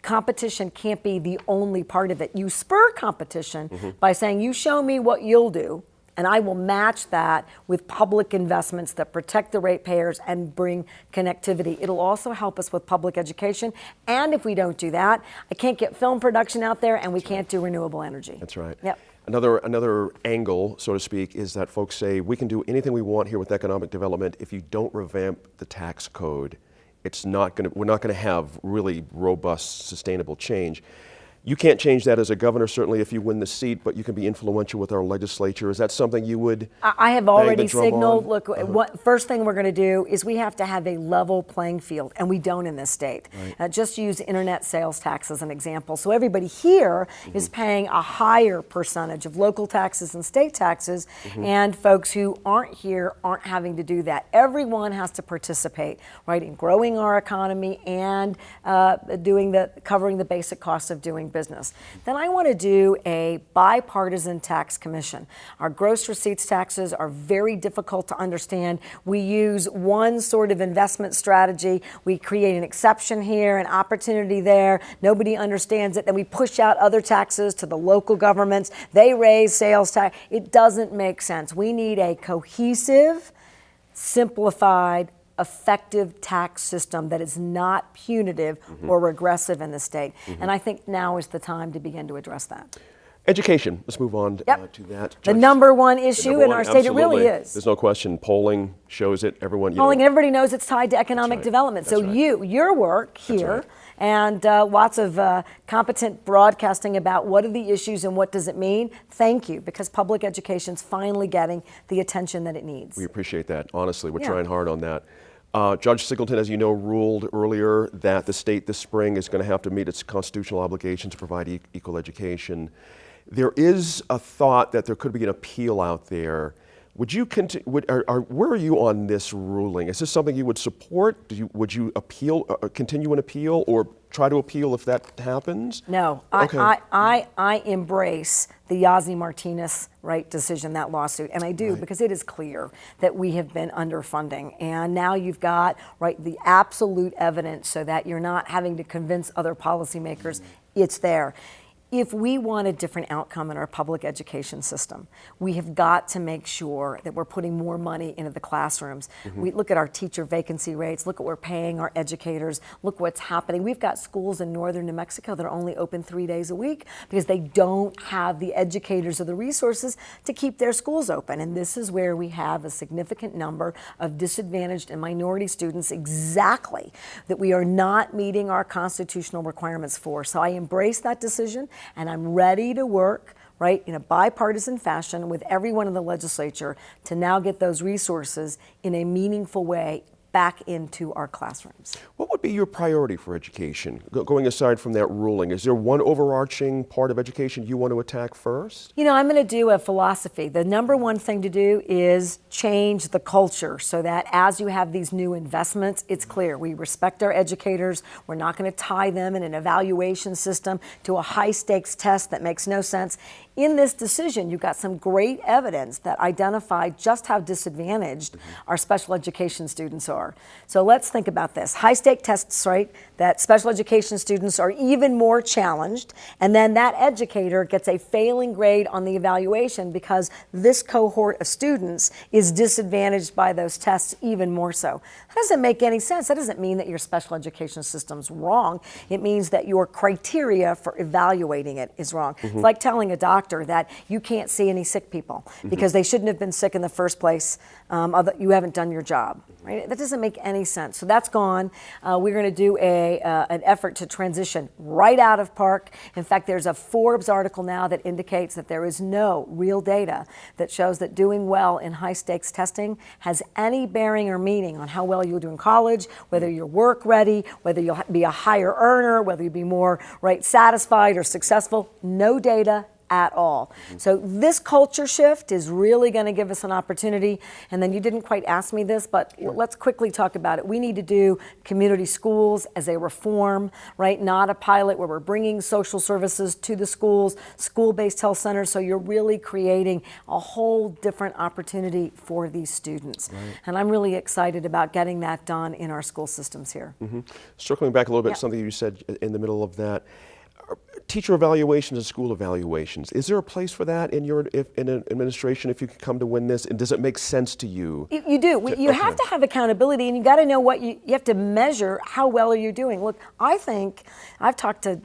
competition can't be the only part of it. You spur competition by saying, you show me what you'll do, and I will match that with public investments that protect the ratepayers and bring connectivity. It'll also help us with public education. And if we don't do that, I can't get film production out there, and we can't do renewable energy. That's right. Yep. Another angle, so to speak, is that folks say we can do anything we want here with economic development. If you don't revamp the tax code, we're not going to have really robust, sustainable change. You can't change that as a governor, certainly if you win the seat, but you can be influential with our legislature. Is that something you would I have already bang the drum signaled, on? look, first thing we're going to do is we have to have a level playing field, and we don't in this state. Just use internet sales tax as an example. So everybody here is paying a higher percentage of local taxes and state taxes, and folks who aren't here aren't having to do that. Everyone has to participate, right, in growing our economy and covering the basic costs of doing business. Then I want to do a bipartisan tax commission. Our gross receipts taxes are very difficult to understand. We use one sort of investment strategy. We create an exception here, an opportunity there. Nobody understands it. Then we push out other taxes to the local governments. They raise sales tax. It doesn't make sense. We need a cohesive, simplified, effective tax system that is not punitive or regressive in the state. And I think now is the time to begin to address that. Education. Let's move on to that. The number one issue in our state, it really is. There's no question. Polling shows it. Everyone, Polling, everybody knows it's tied to economic development. So your work here, and lots of competent broadcasting about what are the issues and what does it mean. Thank you, because public education's finally getting the attention that it needs. We appreciate that. Honestly, we're trying hard on that. Judge Singleton, as you know, ruled earlier that the state this spring is going to have to meet its constitutional obligation to provide equal education. There is a thought that there could be an appeal out there. Would you where are you on this ruling? Is this something you would support? Would you appeal, continue an appeal, or try to appeal if that happens? No, Okay. I embrace the Yazzie Martinez decision, that lawsuit, and I do because it is clear that we have been underfunding, and now you've got the absolute evidence so that you're not having to convince other policymakers. It's there. If we want a different outcome in our public education system, we have got to make sure that we're putting more money into the classrooms. We look at our teacher vacancy rates, look at what we're paying our educators, look what's happening. We've got schools in northern New Mexico that are only open 3 days a week because they don't have the educators or the resources to keep their schools open. And this is where we have a significant number of disadvantaged and minority students exactly that we are not meeting our constitutional requirements for. So I embrace that decision. And I'm ready to work in a bipartisan fashion with everyone in the legislature to now get those resources in a meaningful way back into our classrooms. What would be your priority for education? Going aside from that ruling, is there one overarching part of education you want to attack first? I'm going to do a philosophy. The number one thing to do is change the culture so that as you have these new investments, it's clear we respect our educators. We're not going to tie them in an evaluation system to a high stakes test that makes no sense. In this decision, you got some great evidence that identified just how disadvantaged our special education students are. So let's think about this. High stake tests, that special education students are even more challenged, and then that educator gets a failing grade on the evaluation because this cohort of students is disadvantaged by those tests even more so. That doesn't make any sense. That doesn't mean that your special education system's wrong. It means that your criteria for evaluating it is wrong. It's like telling a doctor that you can't see any sick people because they shouldn't have been sick in the first place. You haven't done your job. That doesn't make any sense. So that's gone. We're going to do an effort to transition right out of Park. In fact, there's a Forbes article now that indicates that there is no real data that shows that doing well in high stakes testing has any bearing or meaning on how well you'll do in college, whether you're work ready, whether you'll be a higher earner, whether you'll be more satisfied or successful. No data at all. So this culture shift is really going to give us an opportunity. And then you didn't quite ask me this, but let's quickly talk about it. We need to do community schools as a reform, not a pilot where we're bringing social services to the schools, school-based health centers. So you're really creating a whole different opportunity for these students. And I'm really excited about getting that done in our school systems here. Circling back a little bit, something you said in the middle of that. Teacher evaluations and school evaluations. Is there a place for that in an administration if you could come to win this? And does it make sense to you? You do. You have to have accountability, and you got to know what you have to measure. How well are you doing? Look, I think I've talked to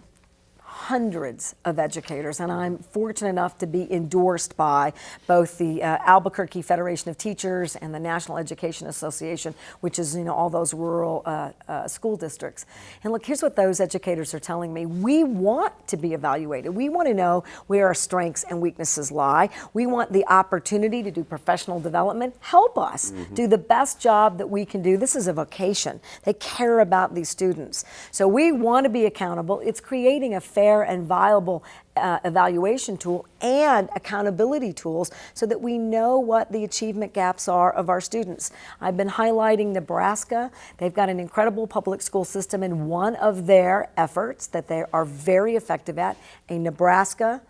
hundreds of educators, and I'm fortunate enough to be endorsed by both the Albuquerque Federation of Teachers and the National Education Association, which is all those rural school districts. And look, here's what those educators are telling me. We want to be evaluated. We want to know where our strengths and weaknesses lie. We want the opportunity to do professional development. Help us do the best job that we can do. This is a vocation. They care about these students. So we want to be accountable. It's creating a fair fair and viable evaluation tool and accountability tools so that we know what the achievement gaps are of our students. I've been highlighting Nebraska. They've got an incredible public school system, and one of their efforts that they are very effective at, a Nebraska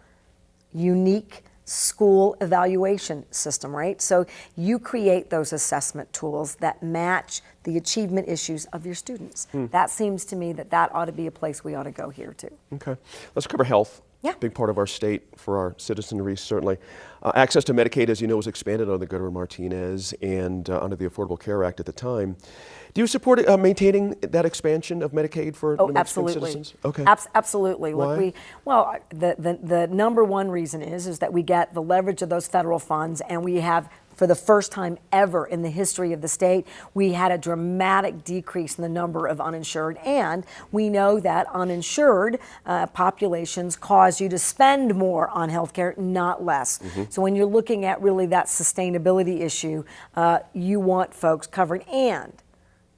unique school evaluation system, right? So you create those assessment tools that match the achievement issues of your students. That seems to me that ought to be a place we ought to go here too. Okay. Let's cover health. Yeah. Big part of our state for our citizenry, certainly. Access to Medicaid, as you know, was expanded under Governor Martinez and under the Affordable Care Act at the time. Do you support maintaining that expansion of Medicaid for New Mexican citizens? Okay. Absolutely. Why? Look, the number one reason is that we get the leverage of those federal funds, and we have, for the first time ever in the history of the state, we had a dramatic decrease in the number of uninsured. And we know that uninsured populations cause you to spend more on health care, not less. So when you're looking at really that sustainability issue, you want folks covered. And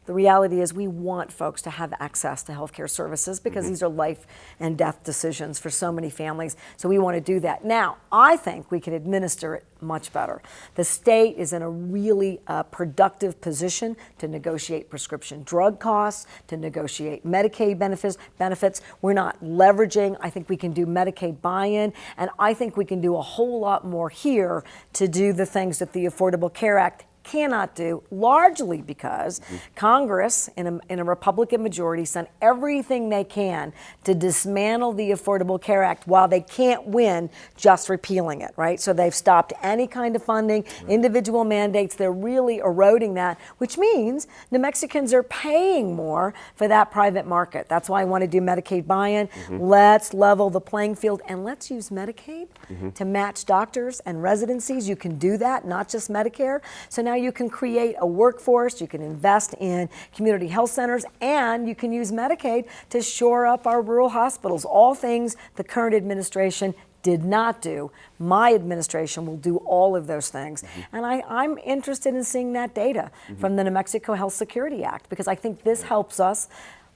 the reality is we want folks to have access to healthcare services because these are life and death decisions for so many families. So we want to do that. Now, I think we can administer it much better. The state is in a really productive position to negotiate prescription drug costs, to negotiate Medicaid benefits. We're not leveraging. I think we can do Medicaid buy-in, and I think we can do a whole lot more here to do the things that the Affordable Care Act cannot do, largely because Congress, in a Republican majority, has done everything they can to dismantle the Affordable Care Act while they can't win just repealing it, right? So they've stopped any kind of funding, individual mandates. They're really eroding that, which means New Mexicans are paying more for that private market. That's why I want to do Medicaid buy-in. Let's level the playing field, and let's use Medicaid to match doctors and residencies. You can do that, not just Medicare. So now you can create a workforce, you can invest in community health centers, and you can use Medicaid to shore up our rural hospitals. All things the current administration did not do. My administration will do all of those things. And I'm interested in seeing that data from the New Mexico Health Security Act, because I think this helps us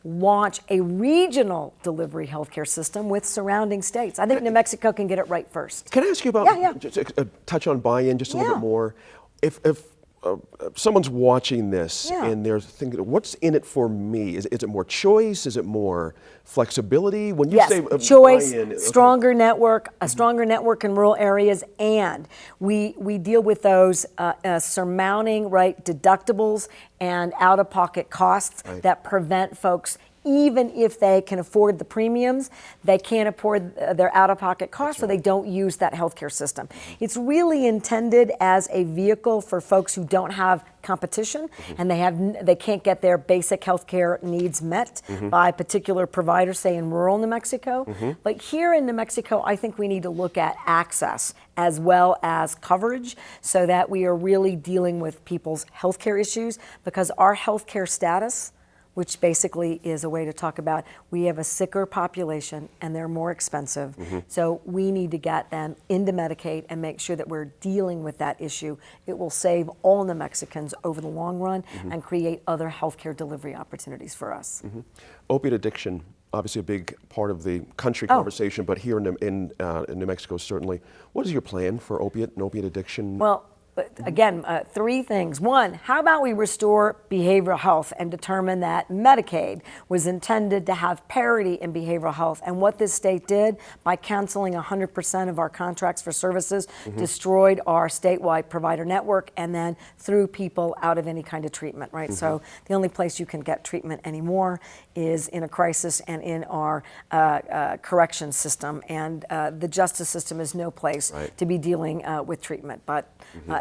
launch a regional delivery healthcare system with surrounding states. I think New Mexico can get it right first. Can I ask you about, Yeah. just touch on buy-in just a little Yeah. bit more? If someone's watching this Yeah. and they're thinking, what's in it for me? Is it more choice? Is it more flexibility? When you Yes, say choice, buy-in, okay. stronger network, a stronger network in rural areas, and we deal with those surmounting deductibles and out-of-pocket costs that prevent folks. Even if they can afford the premiums, they can't afford their out-of-pocket costs, so they don't use that healthcare system. It's really intended as a vehicle for folks who don't have competition and they can't get their basic healthcare needs met by particular providers, say in rural New Mexico. But here in New Mexico, I think we need to look at access as well as coverage so that we are really dealing with people's healthcare issues, because our healthcare status, which basically is a way to talk about we have a sicker population and they're more expensive. So we need to get them into Medicaid and make sure that we're dealing with that issue. It will save all New Mexicans over the long run and create other healthcare delivery opportunities for us. Opiate addiction, obviously a big part of the country conversation, but here in New Mexico certainly. What is your plan for opiate and opiate addiction? Well, but again, three things. One, how about we restore behavioral health and determine that Medicaid was intended to have parity in behavioral health, and what this state did by canceling 100% of our contracts for services destroyed our statewide provider network and then threw people out of any kind of treatment, right? So the only place you can get treatment anymore is in a crisis and in our corrections system, and the justice system is no place to be dealing with treatment. But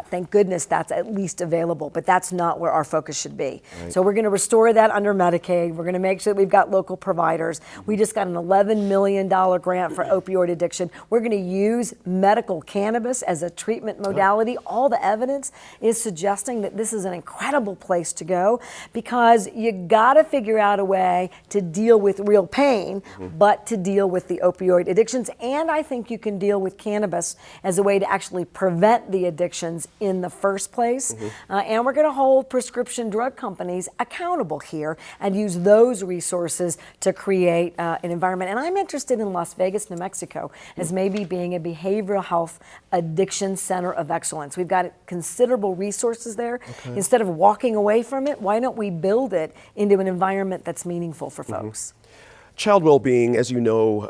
thank goodness that's at least available, but that's not where our focus should be. So we're going to restore that under Medicaid. We're going to make sure that we've got local providers. We just got an $11 million grant for opioid addiction. We're going to use medical cannabis as a treatment modality. All the evidence is suggesting that this is an incredible place to go, because you got to figure out a way to deal with real pain, but to deal with the opioid addictions. And I think you can deal with cannabis as a way to actually prevent the addictions in the first place. And we're going to hold prescription drug companies accountable here and use those resources to create an environment. And I'm interested in Las Vegas, New Mexico, as maybe being a behavioral health addiction center of excellence. We've got considerable resources there. Instead of walking away from it, why don't we build it into an environment that's meaningful for folks? Child well-being, as you know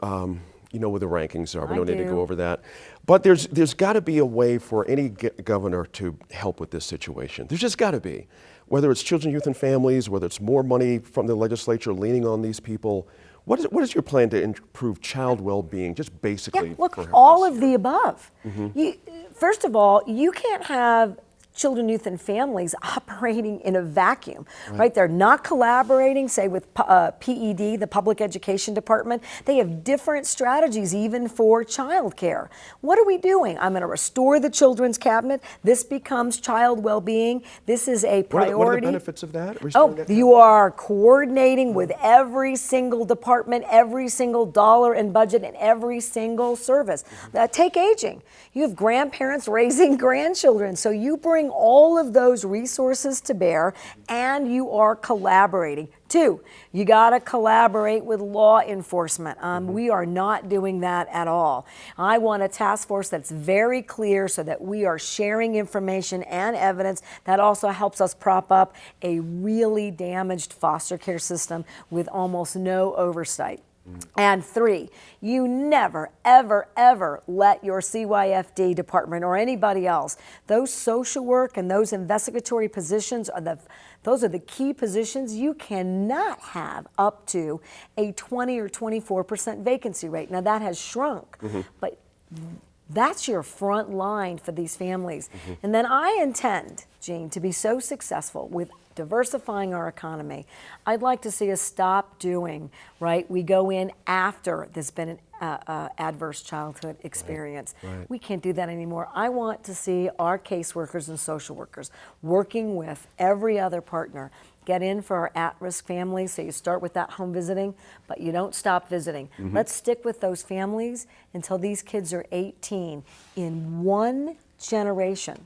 where the rankings are. We I don't need to do. go over that. But there's got to be a way for any governor to help with this situation. There's just got to be. Whether it's children, youth, and families, whether it's more money from the legislature leaning on these people. What is your plan to improve child well-being, just basically? Yeah, look, for all this of the above. First of all, you can't have children, youth, and families operating in a vacuum, right? They're not collaborating, say, with PED, the Public Education Department. They have different strategies even for childcare. What are we doing? I'm going to restore the Children's Cabinet. This becomes child well-being. This is a priority. What are the benefits of that? You are coordinating with every single department, every single dollar in budget, and every single service. Take aging. You have grandparents raising grandchildren, so you bring all of those resources to bear, and you are collaborating. 2, you got to collaborate with law enforcement. We are not doing that at all. I want a task force that's very clear so that we are sharing information and evidence. That also helps us prop up a really damaged foster care system with almost no oversight. And 3, you never, ever, ever let your CYFD department or anybody else, those social work and those investigatory positions those are the key positions. You cannot have up to a 20 or 24% vacancy rate. Now that has shrunk, but that's your front line for these families. And then I intend, Jean, to be so successful with diversifying our economy. I'd like to see us stop doing, right? We go in after there's been an adverse childhood experience. We can't do that anymore. I want to see our caseworkers and social workers working with every other partner get in for our at-risk families. So you start with that home visiting, but you don't stop visiting. Let's stick with those families until these kids are 18. In one generation,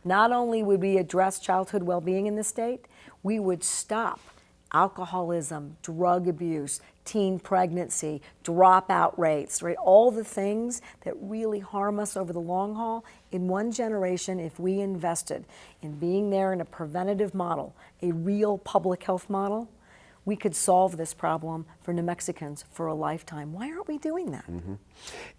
not only would we address childhood well-being in the state, we would stop alcoholism, drug abuse, teen pregnancy, dropout rates, right? All the things that really harm us over the long haul. In one generation, if we invested in being there in a preventative model, a real public health model, we could solve this problem for New Mexicans for a lifetime. Why aren't we doing that?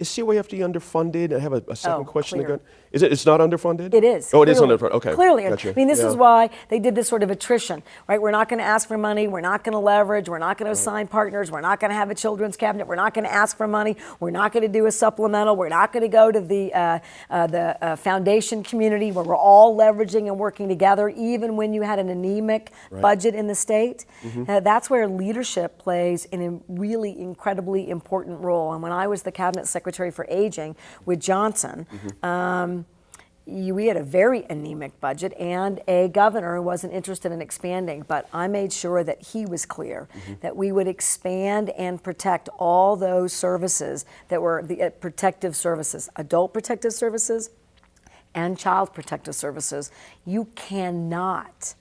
Is CYFD underfunded? I have a second question. clear. It's not underfunded? It is. Oh, it is clearly. underfunded. Okay. Clearly. Gotcha. I mean, this Yeah. is why they did this sort of attrition, right? We're not going to ask for money. We're not going to leverage. We're not going to assign partners. We're not going to have a children's cabinet. We're not going to ask for money. We're not going to do a supplemental. We're not going to go to the foundation community where we're all leveraging and working together, even when you had an anemic budget in the state. That's where leadership plays a really incredibly important role. And when I was the cabinet secretary for aging with Johnson, we had a very anemic budget and a governor who wasn't interested in expanding, but I made sure that he was clear that we would expand and protect all those services that were the protective services, adult protective services and child protective services. You cannot,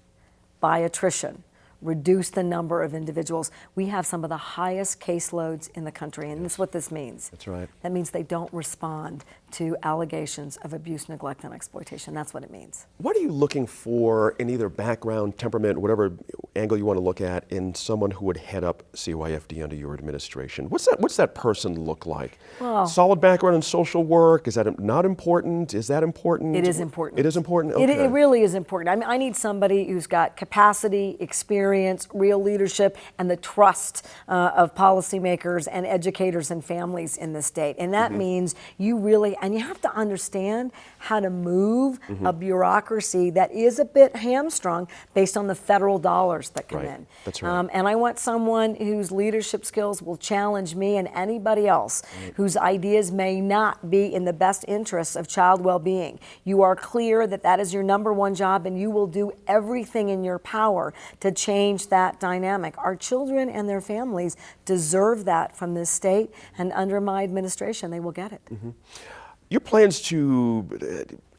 by attrition, reduce the number of individuals. We have some of the highest caseloads in the country, and that's what this means. That's right. That means they don't respond to allegations of abuse, neglect, and exploitation. That's what it means. What are you looking for in either background, temperament, whatever angle you want to look at, in someone who would head up CYFD under your administration? What's that person look like? Well, solid background in social work? Is that not important? Is that important? It is important. It is important? Okay. It really is important. I mean, I need somebody who's got capacity, experience, real leadership, and the trust of policymakers and educators and families in the state. And that means you really, and you have to understand how to move a bureaucracy that is a bit hamstrung based on the federal dollars that come in. That's right. And I want someone whose leadership skills will challenge me and anybody else whose ideas may not be in the best interests of child well-being. You are clear that that is your number one job, and you will do everything in your power to change that dynamic. Our children and their families deserve that from this state, and under my administration, they will get it. Your plans to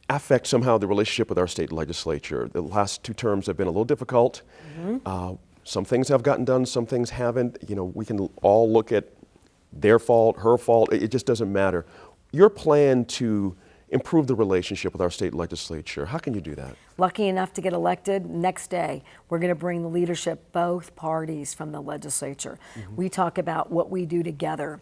affect somehow the relationship with our state legislature? The last 2 terms have been a little difficult. Some things have gotten done, some things haven't. You know, we can all look at their fault, her fault. It just doesn't matter. Your plan to improve the relationship with our state legislature, how can you do that? Lucky enough to get elected, next day, we're going to bring the leadership, both parties from the legislature. We talk about what we do together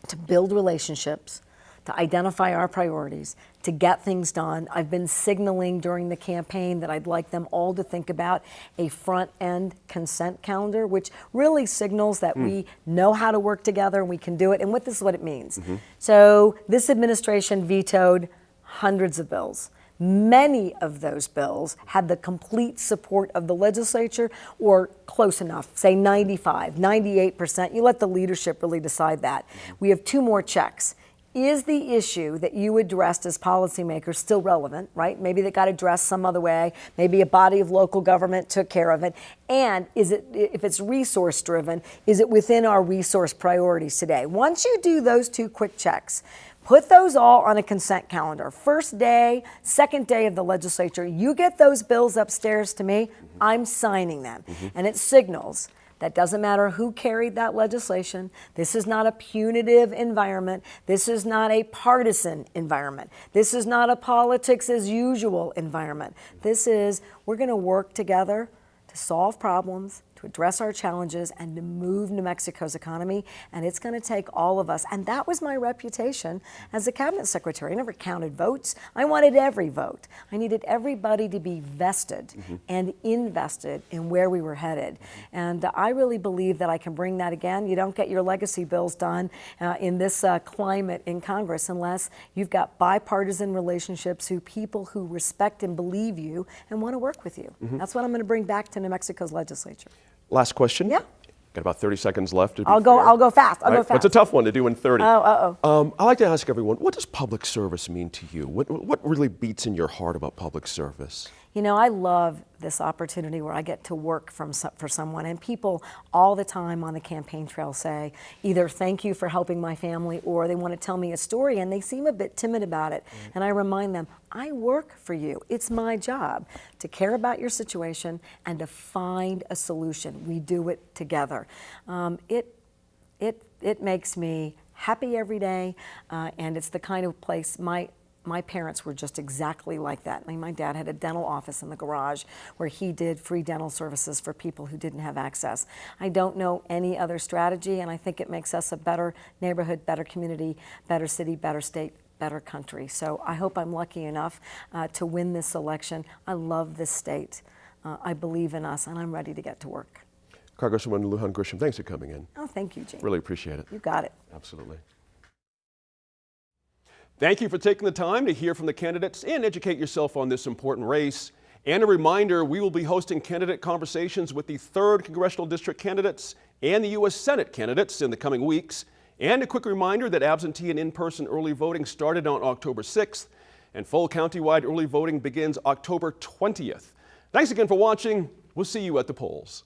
to build relationships, to identify our priorities, to get things done. I've been signaling during the campaign that I'd like them all to think about a front-end consent calendar, which really signals that we know how to work together and we can do it. And this is what it means. So this administration vetoed hundreds of bills. Many of those bills had the complete support of the legislature or close enough, say 95, 98%. You let the leadership really decide that. We have 2 more checks. Is the issue that you addressed as policymakers still relevant, right? Maybe they got addressed some other way. Maybe a body of local government took care of it. And is it, if it's resource driven, is it within our resource priorities today? Once you do those 2 quick checks, put those all on a consent calendar. First day, second day of the legislature, you get those bills upstairs to me, I'm signing them. And it signals that doesn't matter who carried that legislation. This is not a punitive environment. This is not a partisan environment. This is not a politics as usual environment. This is, we're going to work together to solve problems, to address our challenges, and to move New Mexico's economy. And it's going to take all of us. And that was my reputation as a cabinet secretary. I never counted votes. I wanted every vote. I needed everybody to be vested and invested in where we were headed. And I really believe that I can bring that again. You don't get your legacy bills done in this climate in Congress unless you've got bipartisan relationships, people who respect and believe you and want to work with you. That's what I'm going to bring back to New Mexico's legislature. Last question. Yeah. Got about 30 seconds left. I'll go fast. I'll go fast. It's a tough one to do in 30. I like to ask everyone, what does public service mean to you? What really beats in your heart about public service? You know, I love this opportunity where I get to work for someone, and people all the time on the campaign trail say either thank you for helping my family or they want to tell me a story and they seem a bit timid about it. And I remind them, I work for you. It's my job to care about your situation and to find a solution. We do it together. It makes me happy every day, and it's the kind of place my parents were just exactly like that. I mean, my dad had a dental office in the garage where he did free dental services for people who didn't have access. I don't know any other strategy, and I think it makes us a better neighborhood, better community, better city, better state, better country. So I hope I'm lucky enough to win this election. I love this state. I believe in us, and I'm ready to get to work. Congresswoman Lujan Grisham, thanks for coming in. Oh, thank you, Jane. Really appreciate it. You got it. Absolutely. Thank you for taking the time to hear from the candidates and educate yourself on this important race. And a reminder, we will be hosting candidate conversations with the 3rd Congressional District candidates and the U.S. Senate candidates in the coming weeks. And a quick reminder that absentee and in-person early voting started on October 6th, and full countywide early voting begins October 20th. Thanks again for watching. We'll see you at the polls.